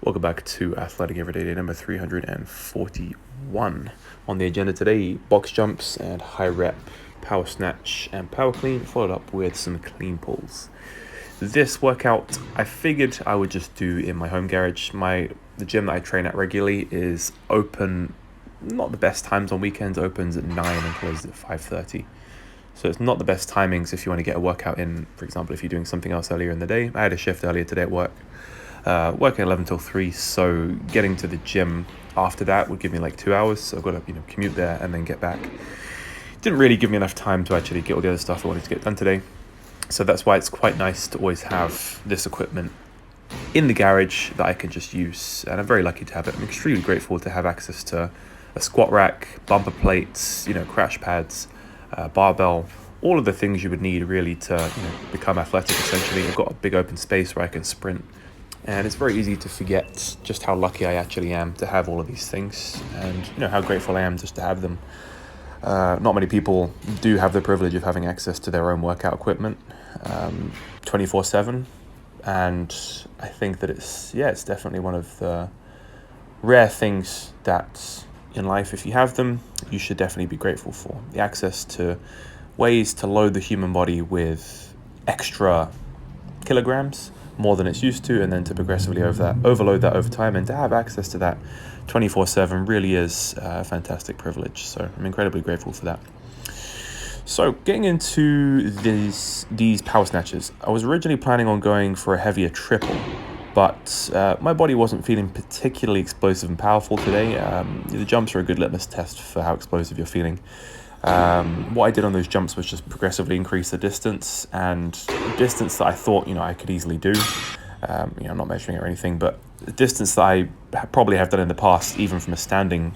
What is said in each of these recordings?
Welcome back to Athletic Everyday Day number 341. On the agenda today, box jumps and high rep, power snatch and power clean, followed up with some clean pulls. This workout I figured I would just do in my home garage. The gym that I train at regularly is open, not the best times on weekends, opens at 9 and closes at 5:30. So it's not the best timings if you want to get a workout in. For example, if you're doing something else earlier in the day. I had a shift earlier today at work. Working 11 till 3, so getting to the gym after that would give me like 2 hours. So I've got to commute there and then get back. Didn't really give me enough time to actually get all the other stuff I wanted to get done today. So that's why it's quite nice to always have this equipment in the garage that I can just use, and I'm very lucky to have it. I'm extremely grateful to have access to a squat rack, bumper plates, crash pads, barbell, all of the things you would need really to become athletic. Essentially, I've got a big open space where I can sprint. And it's very easy to forget just how lucky I actually am to have all of these things, and how grateful I am just to have them. Not many people do have the privilege of having access to their own workout equipment 24/7, and I think that it's definitely one of the rare things that in life, if you have them, you should definitely be grateful for. The access to ways to load the human body with extra kilograms, more than it's used to, and then to progressively overload that over time, and to have access to that 24/7 really is a fantastic privilege. So I'm incredibly grateful for that. So getting into these power snatches, I was originally planning on going for a heavier triple, but my body wasn't feeling particularly explosive and powerful today. The jumps are a good litmus test for how explosive you're feeling. What I did on those jumps was just progressively increase the distance, and the distance that I thought I could easily do. I'm not measuring it or anything, but the distance that I probably have done in the past, even from a standing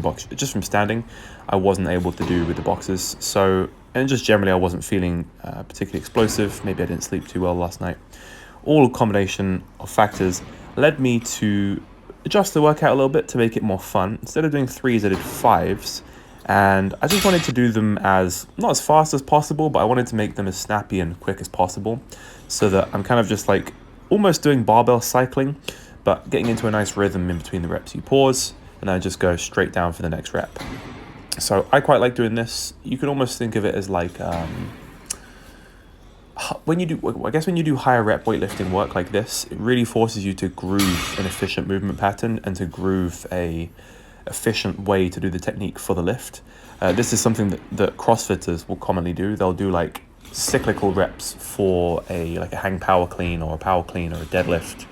box, just from standing, I wasn't able to do with the boxes. So, and just generally I wasn't feeling particularly explosive. Maybe I didn't sleep too well last night. All combination of factors led me to adjust the workout a little bit to make it more fun. Instead of doing 3s, I did 5s. And I just wanted to do them not as fast as possible, but I wanted to make them as snappy and quick as possible, so that I'm kind of just like almost doing barbell cycling, but getting into a nice rhythm in between the reps. You pause, and then I just go straight down for the next rep. So I quite like doing this. You could almost think of it as like when you do higher rep weightlifting work like this, it really forces you to groove an efficient movement pattern and to groove a efficient way to do the technique for the lift. This is something that CrossFitters will commonly do. They'll do like cyclical reps for a hang power clean or a power clean or a deadlift,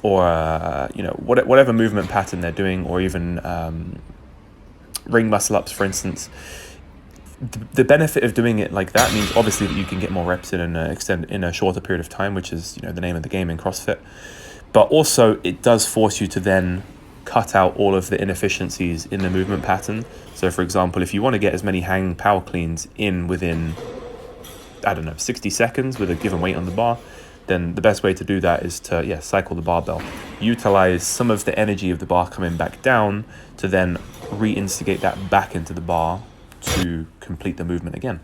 or whatever movement pattern they're doing, or even ring muscle ups, for instance. The benefit of doing it like that means obviously that you can get more reps in and extend in a shorter period of time, which is the name of the game in CrossFit. But also it does force you to then cut out all of the inefficiencies in the movement pattern. So for example, if you want to get as many hang power cleans in within 60 seconds with a given weight on the bar, then the best way to do that is to cycle the barbell, utilize some of the energy of the bar coming back down to then reinstigate that back into the bar to complete the movement again.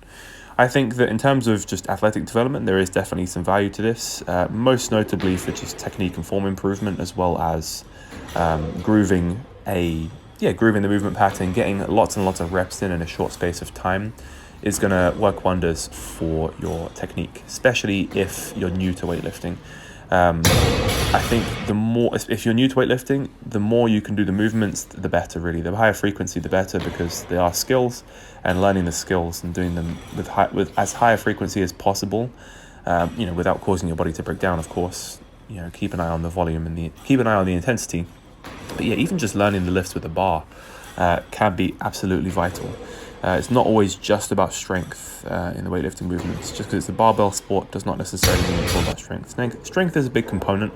I think that in terms of just athletic development, there is definitely some value to this, most notably for just technique and form improvement, as well as grooving the movement pattern. Getting lots and lots of reps in a short space of time is going to work wonders for your technique, especially if you're new to weightlifting. I think if you're new to weightlifting, the more you can do the movements, the better, really. The higher frequency, the better, because they are skills, and learning the skills and doing them with as high a frequency as possible, without causing your body to break down, of course. Keep an eye on the volume and keep an eye on the intensity. But even just learning the lifts with a bar can be absolutely vital. It's not always just about strength in the weightlifting movements. Just because it's a barbell sport does not necessarily mean it's all about strength. Strength is a big component,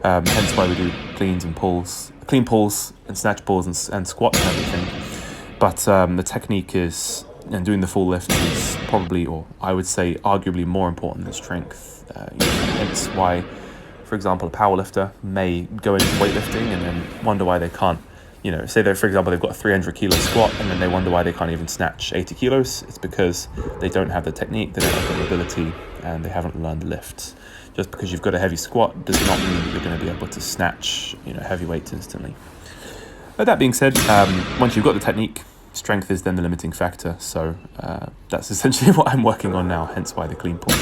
hence why we do clean pulls and snatch pulls and squats and everything. But the technique and doing the full lift is probably, or I would say arguably, more important than strength. Hence why, for example, a powerlifter may go into weightlifting and then wonder why they can't. Say that, for example, they've got a 300 kilo squat and then they wonder why they can't even snatch 80 kilos. It's because they don't have the technique, they don't have the ability, and they haven't learned the lifts. Just because you've got a heavy squat does not mean that you're going to be able to snatch, heavy weights instantly. But that being said, once you've got the technique, strength is then the limiting factor. So that's essentially what I'm working on now, hence why the clean pause.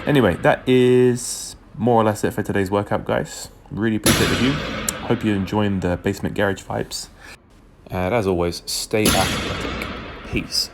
Anyway, that is more or less it for today's workout, guys. Really appreciate the view. Hope you're enjoying the basement garage vibes. And as always, stay athletic. Peace.